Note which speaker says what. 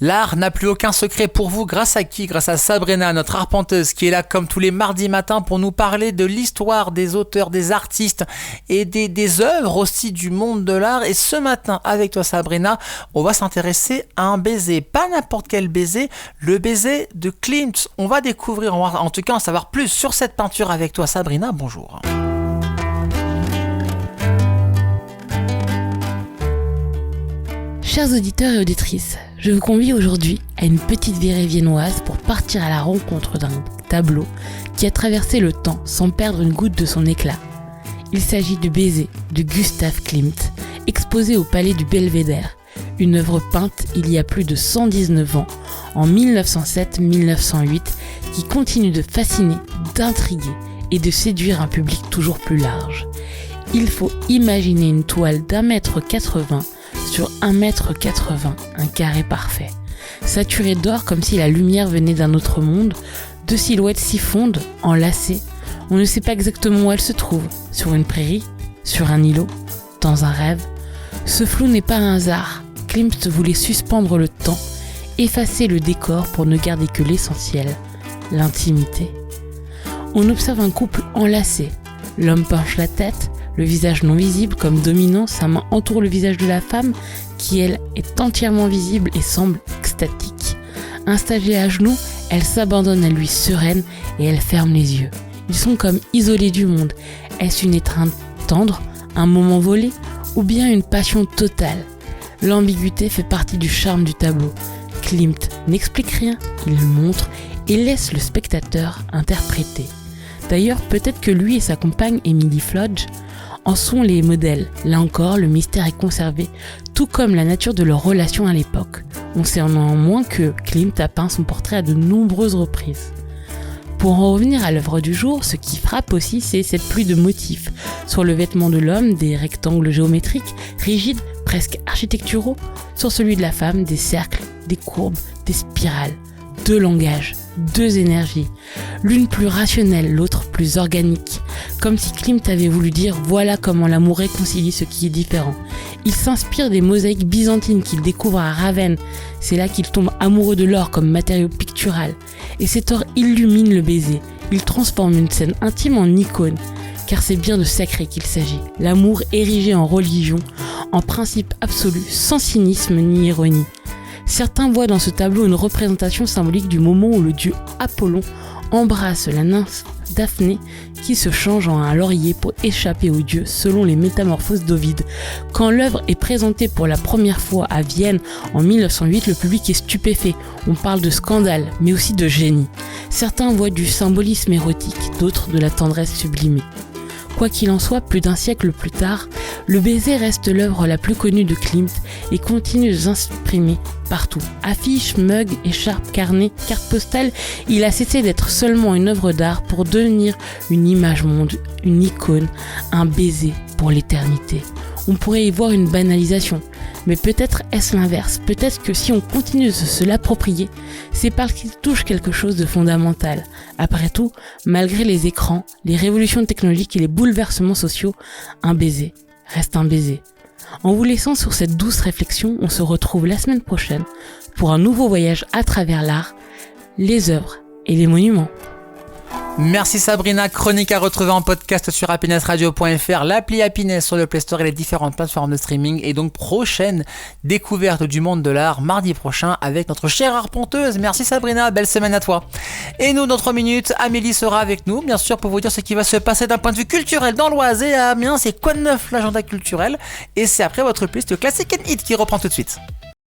Speaker 1: L'art n'a plus aucun secret pour vous, grâce à qui? Grâce à Sabrina, notre arpenteuse, qui est là comme tous les mardis matins pour nous parler de l'histoire des auteurs, des artistes et des œuvres aussi du monde de l'art. Et ce matin, avec toi Sabrina, on va s'intéresser à un baiser, pas n'importe quel baiser, le baiser de Klimt. On va découvrir, en tout cas en savoir plus sur cette peinture avec toi Sabrina, bonjour.
Speaker 2: Chers auditeurs et auditrices, je vous convie aujourd'hui à une petite virée viennoise pour partir à la rencontre d'un tableau qui a traversé le temps sans perdre une goutte de son éclat. Il s'agit du baiser de Gustav Klimt, exposé au Palais du Belvédère, une œuvre peinte il y a plus de 119 ans, en 1907-1908, qui continue de fasciner, d'intriguer et de séduire un public toujours plus large. Il faut imaginer une toile d'1,80 m sur 1,80 m, un carré parfait. Saturé d'or comme si la lumière venait d'un autre monde, deux silhouettes s'y fondent, enlacées. On ne sait pas exactement où elles se trouvent, sur une prairie, sur un îlot, dans un rêve. Ce flou n'est pas un hasard. Klimt voulait suspendre le temps, effacer le décor pour ne garder que l'essentiel, l'intimité. On observe un couple enlacé. L'homme penche la tête, le visage non visible comme dominant, sa main entoure le visage de la femme qui, elle, est entièrement visible et semble extatique. Installée à genoux, elle s'abandonne à lui sereine et elle ferme les yeux. Ils sont comme isolés du monde. Est-ce une étreinte tendre, un moment volé ou bien une passion totale? L'ambiguïté fait partie du charme du tableau. Klimt n'explique rien, il montre et laisse le spectateur interpréter. D'ailleurs, peut-être que lui et sa compagne Emily Flodge en sont les modèles. Là encore, le mystère est conservé, tout comme la nature de leur relation à l'époque. On sait néanmoins que Klimt a peint son portrait à de nombreuses reprises. Pour en revenir à l'œuvre du jour, ce qui frappe aussi, c'est cette pluie de motifs. Sur le vêtement de l'homme, des rectangles géométriques, rigides, presque architecturaux. Sur celui de la femme, des cercles, des courbes, des spirales. Deux langages, deux énergies. L'une plus rationnelle, l'autre plus organique. Comme si Klimt avait voulu dire « voilà comment l'amour réconcilie ce qui est différent ». Il s'inspire des mosaïques byzantines qu'il découvre à Ravenne. C'est là qu'il tombe amoureux de l'or comme matériau pictural. Et cet or illumine le baiser. Il transforme une scène intime en icône. Car c'est bien de sacré qu'il s'agit. L'amour érigé en religion, en principe absolu, sans cynisme ni ironie. Certains voient dans ce tableau une représentation symbolique du moment où le dieu Apollon embrasse la nymphe Daphné qui se change en un laurier pour échapper aux dieux selon les métamorphoses d'Ovide. Quand l'œuvre est présentée pour la première fois à Vienne en 1908, le public est stupéfait. On parle de scandale, mais aussi de génie. Certains voient du symbolisme érotique, d'autres de la tendresse sublimée. Quoi qu'il en soit, plus d'un siècle plus tard, le baiser reste l'œuvre la plus connue de Klimt et continue de s'exprimer partout. Affiches, mugs, écharpes, carnets, cartes postales, il a cessé d'être seulement une œuvre d'art pour devenir une image monde, une icône, un baiser pour l'éternité. On pourrait y voir une banalisation, mais peut-être est-ce l'inverse. Peut-être que si on continue de se l'approprier, c'est parce qu'il touche quelque chose de fondamental. Après tout, malgré les écrans, les révolutions technologiques et les bouleversements sociaux, un baiser reste un baiser. En vous laissant sur cette douce réflexion, on se retrouve la semaine prochaine pour un nouveau voyage à travers l'art, les œuvres et les monuments.
Speaker 1: Merci Sabrina, chronique à retrouver en podcast sur happinessradio.fr, l'appli Happiness sur le Play Store et les différentes plateformes de streaming. Et donc prochaine découverte du monde de l'art mardi prochain avec notre chère arpenteuse. Merci Sabrina, belle semaine à toi. Et nous, dans 3 minutes, Amélie sera avec nous, bien sûr, pour vous dire ce qui va se passer d'un point de vue culturel dans l'Oise et à Amiens. C'est quoi de neuf l'agenda culturel? Et c'est après votre playlist Classic and Hit qui reprend tout de suite.